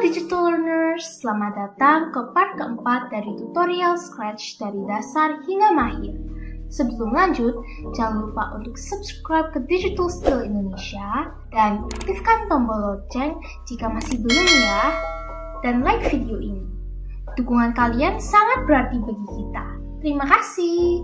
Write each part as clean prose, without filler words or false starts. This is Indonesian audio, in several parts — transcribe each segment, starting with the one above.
Digital Learners, selamat datang ke part keempat dari tutorial Scratch dari dasar hingga mahir. Sebelum lanjut, jangan lupa untuk subscribe ke Digital Skill Indonesia dan aktifkan tombol lonceng jika masih belum ya, dan like video ini. Dukungan kalian sangat berarti bagi kita. Terima kasih.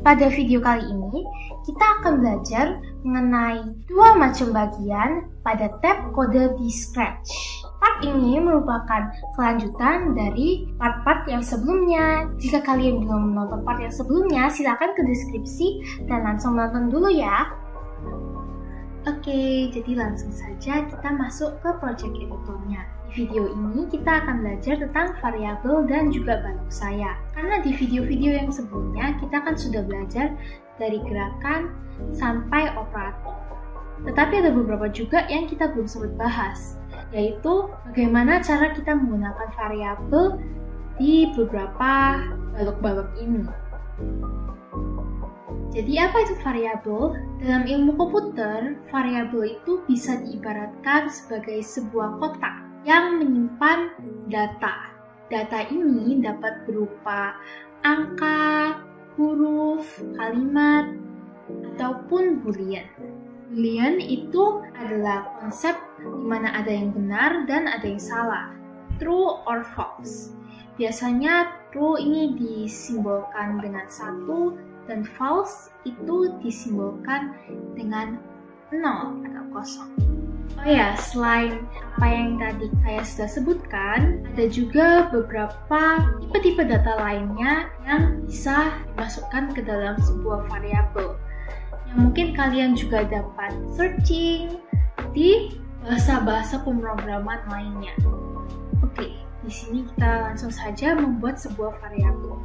Pada video kali ini, kita akan belajar mengenai dua macam bagian pada tab kode di Scratch. Part ini merupakan kelanjutan dari part-part yang sebelumnya. Jika kalian belum menonton part yang sebelumnya, silakan ke deskripsi dan langsung nonton dulu ya. Oke, jadi langsung saja kita masuk ke project editornya. Di video ini kita akan belajar tentang variabel dan juga balok saya. Karena di video-video yang sebelumnya kita kan sudah belajar dari gerakan sampai operator. Tetapi ada beberapa juga yang kita belum sempat bahas, yaitu bagaimana cara kita menggunakan variabel di beberapa balok-balok ini. Jadi apa itu variabel? Dalam ilmu komputer, variabel itu bisa diibaratkan sebagai sebuah kotak yang menyimpan data. Data ini dapat berupa angka, huruf, kalimat, ataupun boolean. Boolean itu adalah konsep di mana ada yang benar dan ada yang salah, true or false. Biasanya true ini disimbolkan dengan 1 dan false itu disimbolkan dengan 0 atau kosong. Oh ya, selain apa yang tadi saya sudah sebutkan, ada juga beberapa tipe-tipe data lainnya yang bisa dimasukkan ke dalam sebuah variabel. Yang mungkin kalian juga dapat searching di bahasa-bahasa pemrograman lainnya. Oke, di sini kita langsung saja membuat sebuah variabel.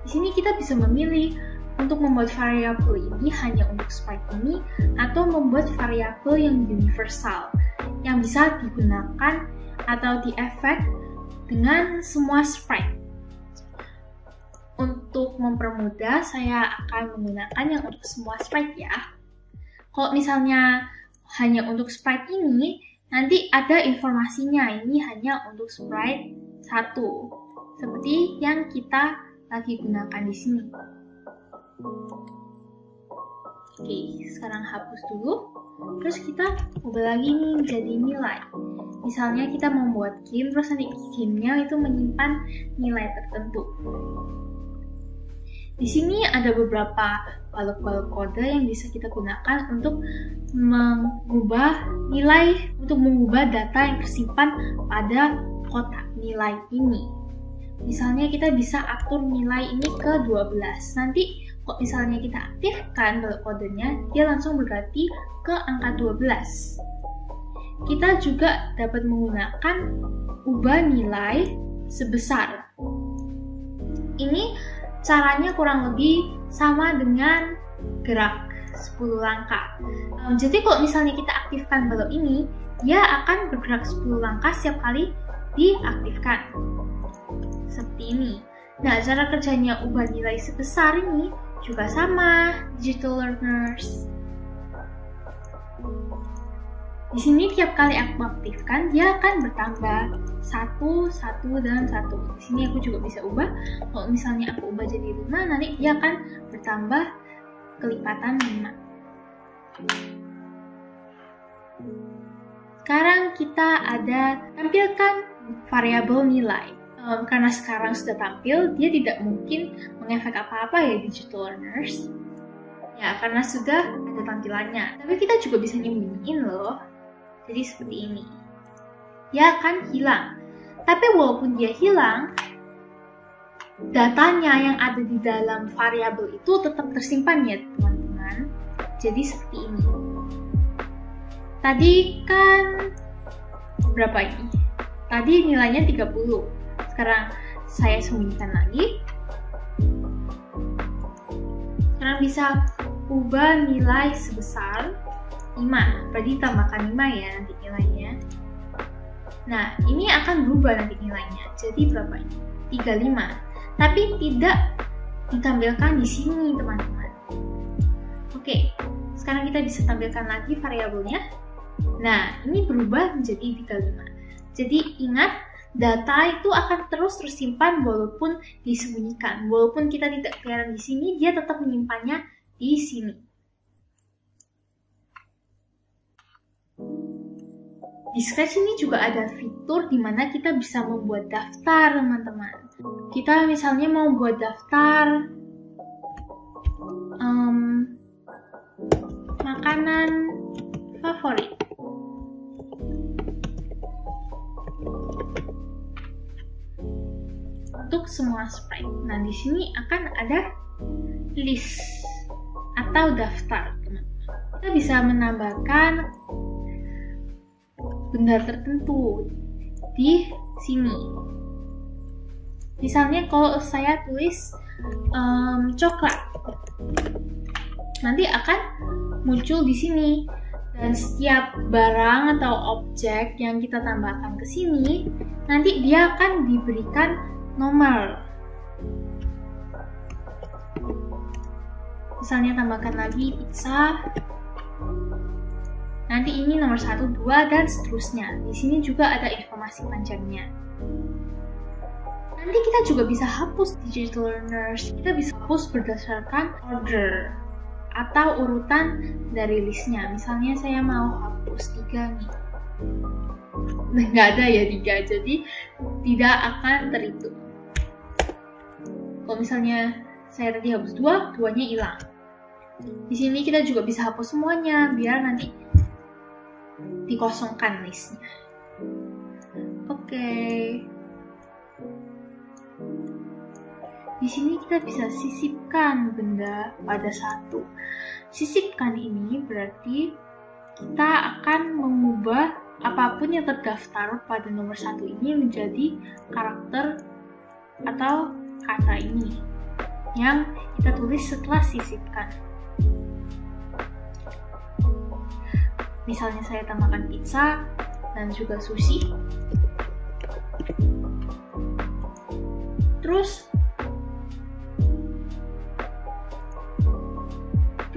Di sini kita bisa memilih untuk membuat variabel ini hanya untuk sprite ini atau membuat variabel yang universal yang bisa digunakan atau diefek dengan semua sprite. Untuk mempermudah, saya akan menggunakan yang untuk semua sprite ya. Kalau misalnya hanya untuk sprite ini, nanti ada informasinya, ini hanya untuk sprite 1, seperti yang kita lagi gunakan di sini. Oke, sekarang hapus dulu. Terus kita ubah lagi nih menjadi nilai. Misalnya kita membuat game, terus nanti gamenya itu menyimpan nilai tertentu. Di sini ada beberapa balok-balok kode yang bisa kita gunakan untuk mengubah nilai, untuk mengubah data yang tersimpan pada kotak nilai ini. Misalnya kita bisa atur nilai ini ke 12. Nanti kalau misalnya kita aktifkan balok kodenya, dia langsung berganti ke angka 12. Kita juga dapat menggunakan ubah nilai sebesar. Ini caranya kurang lebih sama dengan gerak 10 langkah. Jadi kalau misalnya kita aktifkan balok ini, dia akan bergerak 10 langkah setiap kali diaktifkan. Seperti ini. Nah, cara kerjanya ubah nilai sebesar ini juga sama, Digital Learners. Di sini tiap kali aku aktifkan, dia akan bertambah 1, 1, dan 1. Di sini aku juga bisa ubah. Kalau misalnya aku ubah jadi 5, nanti dia akan bertambah kelipatan 5. Sekarang kita ada tampilkan variabel nilai. Karena sekarang sudah tampil, dia tidak mungkin mengefek apa-apa ya Digital Learners. Ya, karena sudah ada tampilannya. Tapi kita juga bisa nyembunyiin loh. Jadi seperti ini. Dia akan hilang. Tapi walaupun dia hilang, datanya yang ada di dalam variabel itu tetap tersimpan ya teman-teman. Jadi seperti ini. Tadi kan berapa ini? Tadi nilainya 30. Sekarang saya sembunyikan lagi. Sekarang bisa ubah nilai sebesar 5. Berarti tambahkan 5 ya nanti nilainya. Nah, ini akan berubah nanti nilainya. Jadi berapa ini? 35. Tapi tidak ditampilkan di sini, teman-teman. Oke, sekarang kita bisa tampilkan lagi variabelnya. Nah, ini berubah menjadi 35. Jadi ingat, data itu akan terus tersimpan walaupun disembunyikan. Walaupun kita tidak kelihatan di sini, dia tetap menyimpannya di sini. Di Scratch ini juga ada fitur di mana kita bisa membuat daftar, teman-teman. Kita misalnya mau buat daftar makanan favorit. Untuk semua sprite. Nah, di sini akan ada list atau daftar, teman-teman. Kita bisa menambahkan benda tertentu di sini. Misalnya kalau saya tulis coklat, nanti akan muncul di sini. Dan setiap barang atau objek yang kita tambahkan ke sini, nanti dia akan diberikan nomor. Misalnya tambahkan lagi pizza. Nanti ini nomor 1, 2, dan seterusnya. Di sini juga ada informasi panjangnya. Nanti kita juga bisa hapus digital learners. Kita bisa hapus berdasarkan order atau urutan dari listnya. Misalnya saya mau hapus 3 nih. Nggak ada ya 3, jadi tidak akan terhitung. Kalau misalnya saya tadi hapus 2, 2-nya hilang. Di sini kita juga bisa hapus semuanya, biar nanti dikosongkan listnya. Oke. Di sini kita bisa sisipkan benda pada satu. Sisipkan ini berarti kita akan mengubah apapun yang terdaftar pada nomor 1 ini menjadi karakter atau kata ini yang kita tulis setelah sisipkan. Misalnya saya tambahkan pizza dan juga sushi. Terus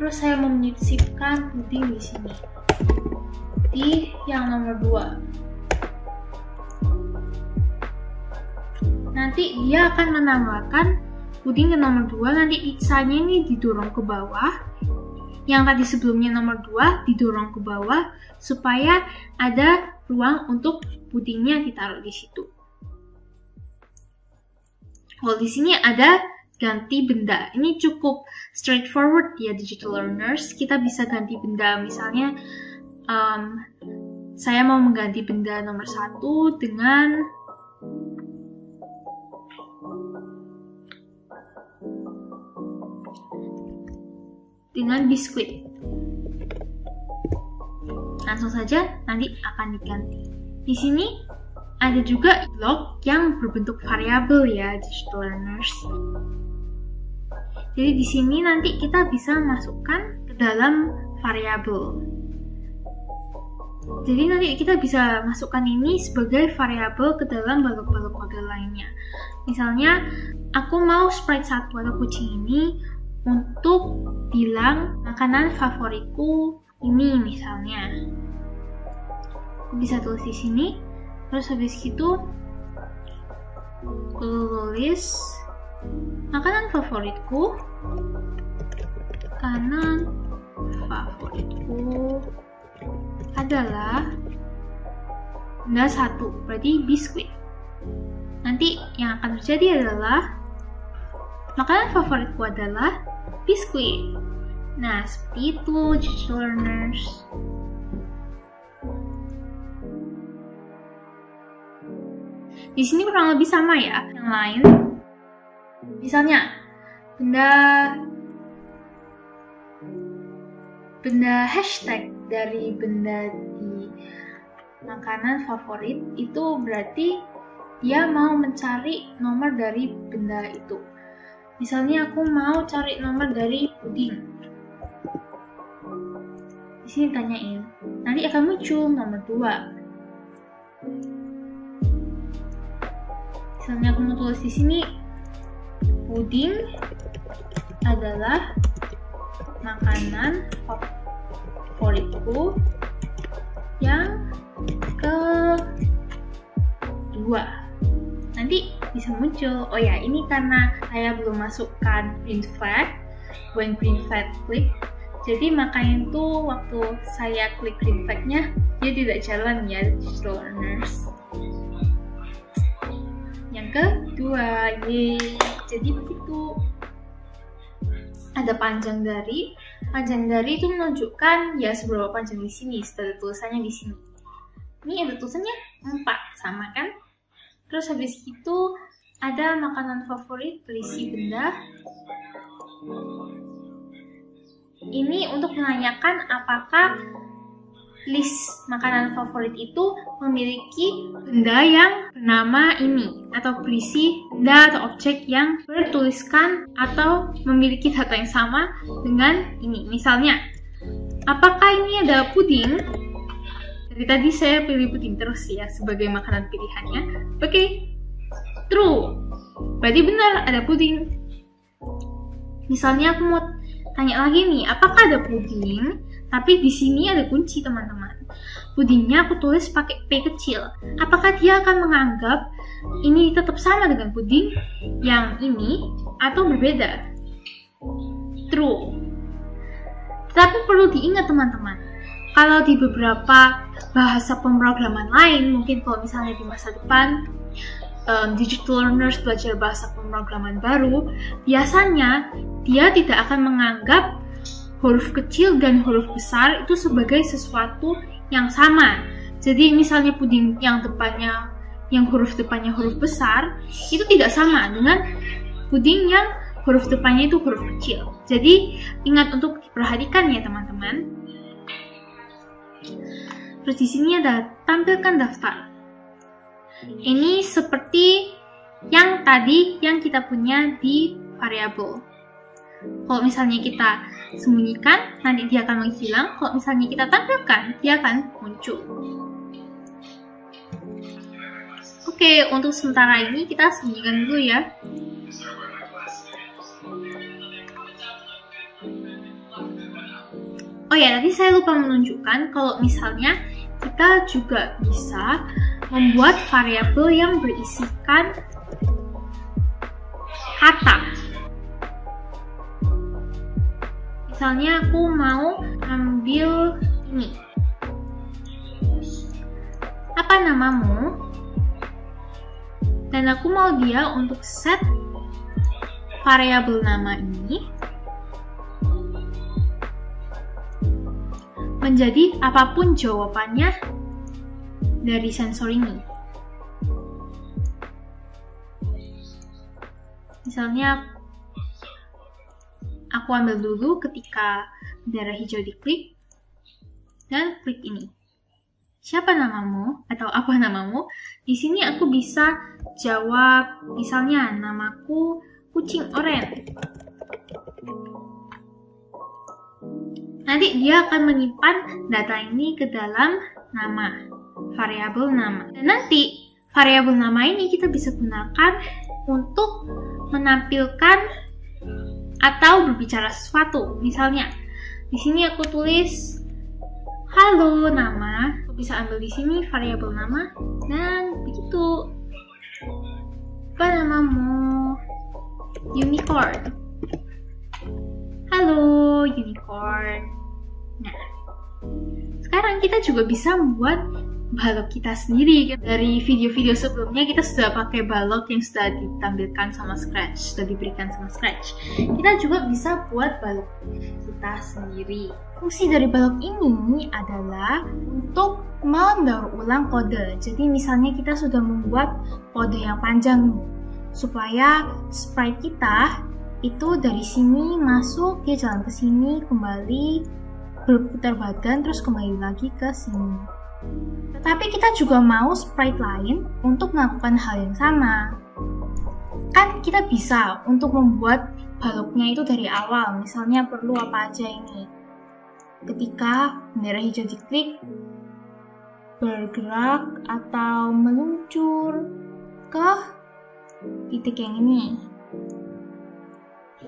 saya menyisipkan puding di sini. Di yang nomor 2. Nanti dia akan menambahkan puding ke nomor 2, nanti pizzanya ini didorong ke bawah. Yang tadi sebelumnya nomor 2 didorong ke bawah supaya ada ruang untuk pudingnya ditaruh di situ. Kalau di sini ada ganti benda. Ini cukup straightforward ya digital learners. Kita bisa ganti benda. Misalnya saya mau mengganti benda nomor 1 dengan biskuit. Langsung saja nanti akan diganti. Di sini ada juga blok yang berbentuk variabel ya digital learners. Jadi di sini nanti kita bisa masukkan ke dalam variabel. Jadi nanti kita bisa masukkan ini sebagai variabel ke dalam balok-balok kode lainnya. Misalnya aku mau sprite 1 atau kucing ini untuk bilang makanan favoritku ini misalnya. Aku bisa tulis di sini. Terus habis itu tulis makanan favoritku adalah benda 1, berarti biskuit. Nanti yang akan terjadi adalah makanan favoritku adalah biskuit. Nah, seperti itu digital learners. Di sini kurang lebih sama ya, yang lain. Misalnya, benda hashtag dari benda di makanan favorit itu berarti dia mau mencari nomor dari benda itu. Misalnya aku mau cari nomor dari puding. Di sini tanyain, nanti akan muncul nomor 2. Misalnya aku mau tulis di sini, puding adalah makanan favoritku yang Nanti bisa muncul, oh ya ini karena saya belum masukkan print flag, when print flag klik, jadi makanya tuh waktu saya klik print flag-nya dia tidak jalan ya, digital learners. Yang kedua, jadi begitu. Ada panjang dari itu menunjukkan ya seberapa panjang di sini, ada tulisannya di sini. Ini ada tulisannya 4, sama kan? Terus habis itu ada makanan favorit berisi benda. Ini untuk menanyakan apakah list makanan favorit itu memiliki benda yang bernama ini, atau berisi benda atau objek yang bertuliskan atau memiliki data yang sama dengan ini. Misalnya, apakah ini ada puding? Dari tadi saya pilih puding terus ya sebagai makanan pilihannya. Oke, true. Berarti benar ada puding. Misalnya aku mau tanya lagi nih, apakah ada puding? Tapi di sini ada kunci, teman-teman. Pudingnya aku tulis pakai P kecil. Apakah dia akan menganggap ini tetap sama dengan puding yang ini atau berbeda? True. Tapi perlu diingat, teman-teman. Kalau di beberapa bahasa pemrograman lain, mungkin kalau misalnya di masa depan digital learners belajar bahasa pemrograman baru, biasanya dia tidak akan menganggap huruf kecil dan huruf besar itu sebagai sesuatu yang sama. Jadi misalnya puding yang huruf depannya huruf besar itu tidak sama dengan puding yang huruf depannya itu huruf kecil. Jadi ingat untuk diperhatikan ya, teman-teman. Terus di sini ada tampilkan daftar. Ini seperti yang tadi yang kita punya di variabel. Kalau misalnya kita sembunyikan, nanti dia akan menghilang. Kalau misalnya kita tampilkan, dia akan muncul. Oke, untuk sementara ini kita sembunyikan dulu ya. Oh ya, tadi saya lupa menunjukkan kalau misalnya kita juga bisa membuat variabel yang berisikan kata. Misalnya aku mau ambil ini. Apa namamu? Dan aku mau dia untuk set variabel nama ini menjadi apapun jawabannya dari sensor ini. Misalnya aku ambil dulu ketika bendera hijau diklik dan klik ini. Siapa namamu atau apa namamu? Di sini aku bisa jawab, misalnya namaku kucing oranye. Nanti dia akan menyimpan data ini ke dalam nama, variabel nama. Dan nanti variabel nama ini kita bisa gunakan untuk menampilkan atau berbicara sesuatu. Misalnya, di sini aku tulis halo nama. Aku bisa ambil di sini variabel nama dan begitu. Apa namamu? Unicorn. Halo unicorn. Nah, sekarang kita juga bisa membuat balok kita sendiri. Dari video-video sebelumnya kita sudah pakai balok yang sudah ditampilkan sama Scratch, sudah diberikan sama Scratch. Kita juga bisa buat balok kita sendiri. Fungsi dari balok ini adalah untuk mendaur ulang kode. Jadi misalnya kita sudah membuat kode yang panjang supaya sprite kita itu dari sini masuk, dia jalan ke sini, kembali berputar badan, terus kembali lagi ke sini. Tetapi kita juga mau sprite lain untuk melakukan hal yang sama. Kan kita bisa untuk membuat baloknya itu dari awal. Misalnya perlu apa aja ini. Ketika bendera hijau diklik, bergerak atau meluncur ke titik yang ini.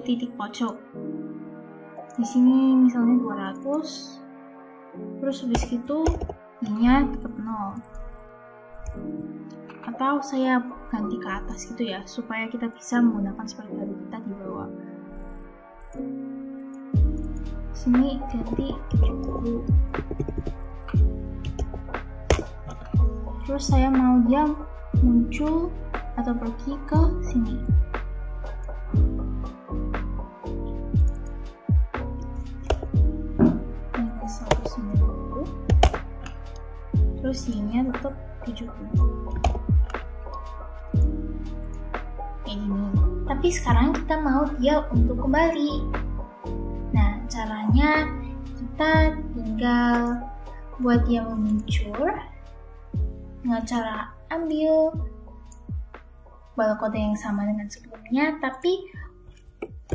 Titik pojok. Di sini misalnya 200, terus habis itu ininya tetap 0. Atau saya ganti ke atas gitu ya, supaya kita bisa menggunakan spike baru kita di bawah. Sini ganti 70. Terus saya mau dia muncul atau pergi ke sini. Ini 190. Terus Y-nya tetap 70. Kayak gini. Tapi sekarang kita mau dia untuk kembali. Nah, caranya kita tinggal buat dia meluncur dengan cara ambil balok kode yang sama dengan sebelumnya, tapi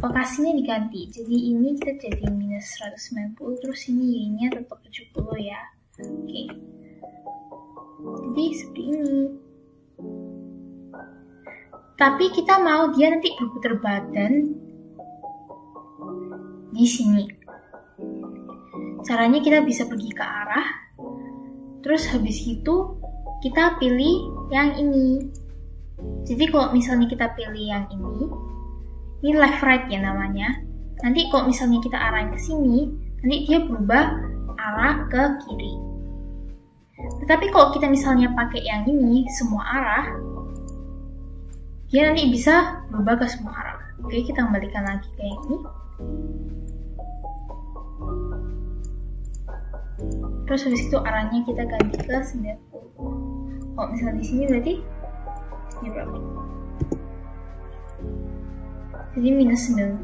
lokasinya diganti. Jadi ini kita jadi minus 190, terus ini Y-nya tetap 70 ya. Oke. Jadi seperti ini. Tapi kita mau dia nanti berputar badan di sini. Caranya kita bisa pergi ke arah, terus habis itu kita pilih yang ini. Jadi kalau misalnya kita pilih yang ini left right ya namanya. Nanti kalau misalnya kita arahin ke sini, nanti dia berubah arah ke kiri. Tetapi kalau kita misalnya pakai yang ini semua arah, dia nanti bisa berubah ke semua arah. Oke, kita kembalikan lagi ke yang ini. Terus habis itu arahnya kita ganti ke 90. Kalau misalnya di sini berarti ini berapa? Jadi minus 90.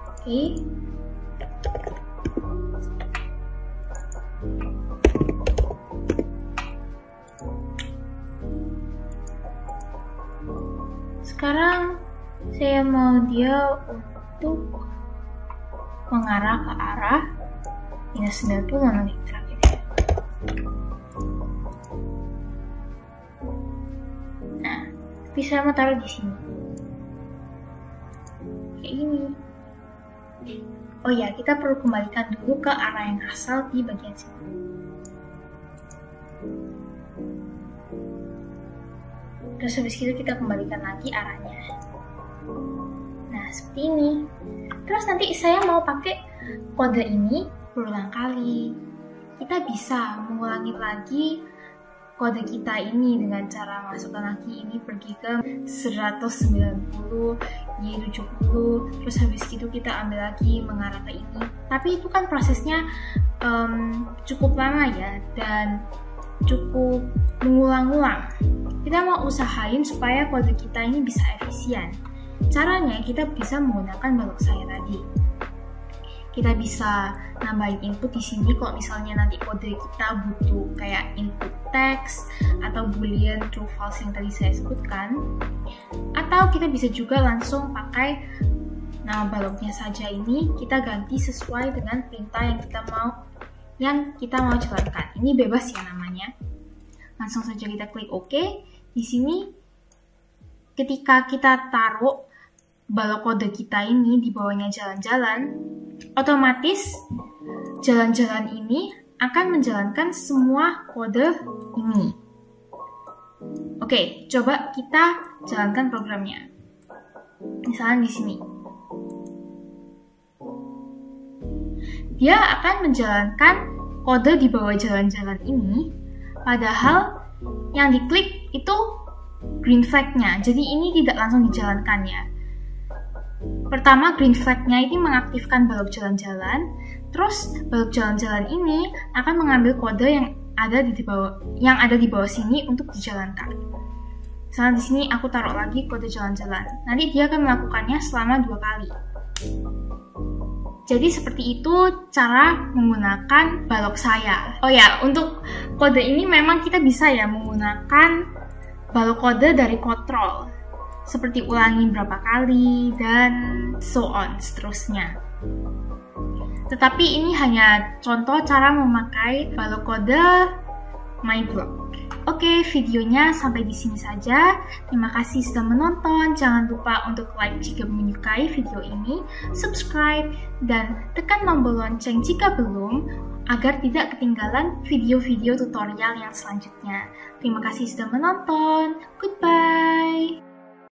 Oke. Sekarang saya mau dia untuk mengarah ke arah minus 90 nanti terakhir. Nah, tapi saya mau taruh di sini. Kayak gini. Oh ya, kita perlu kembalikan dulu ke arah yang asal di bagian sini. Terus habis itu kita kembalikan lagi arahnya. Nah, seperti ini. Terus nanti saya mau pakai kode ini berulang kali. Kita bisa mengulangi lagi kode kita ini dengan cara masukkan lagi ini pergi ke 190, Y70, terus habis itu kita ambil lagi mengarah ke ini. Tapi itu kan prosesnya cukup lama ya, dan cukup mengulang-ulang. Kita mau usahain supaya kode kita ini bisa efisien. Caranya kita bisa menggunakan balok saya tadi. Kita bisa nambahin input di sini kalau misalnya nanti kode kita butuh kayak input text atau boolean true false yang tadi saya sebutkan. Atau kita bisa juga langsung pakai nama baloknya saja ini, kita ganti sesuai dengan perintah yang kita mau jalankan. Ini bebas ya namanya. Langsung saja kita klik OK. Di sini ketika kita taruh balok kode kita ini di bawahnya jalan-jalan, otomatis jalan-jalan ini akan menjalankan semua kode ini. Oke, coba kita jalankan programnya. Misalnya di sini. Dia akan menjalankan kode di bawah jalan-jalan ini, padahal yang diklik itu green flag-nya. Jadi ini tidak langsung dijalankan ya. Pertama, green flag-nya ini mengaktifkan balok jalan-jalan, terus balok jalan-jalan ini akan mengambil kode yang ada di bawah sini untuk dijalankan. Misalnya di sini aku taruh lagi kode jalan-jalan. Nanti dia akan melakukannya selama 2 kali. Jadi seperti itu cara menggunakan balok saya. Oh ya, untuk kode ini memang kita bisa ya menggunakan balok kode dari control. Seperti ulangi berapa kali, dan so on, seterusnya. Tetapi ini hanya contoh cara memakai balok kode MyBlock. Oke, videonya sampai di sini saja. Terima kasih sudah menonton. Jangan lupa untuk like jika menyukai video ini, subscribe, dan tekan tombol lonceng jika belum, agar tidak ketinggalan video-video tutorial yang selanjutnya. Terima kasih sudah menonton. Goodbye!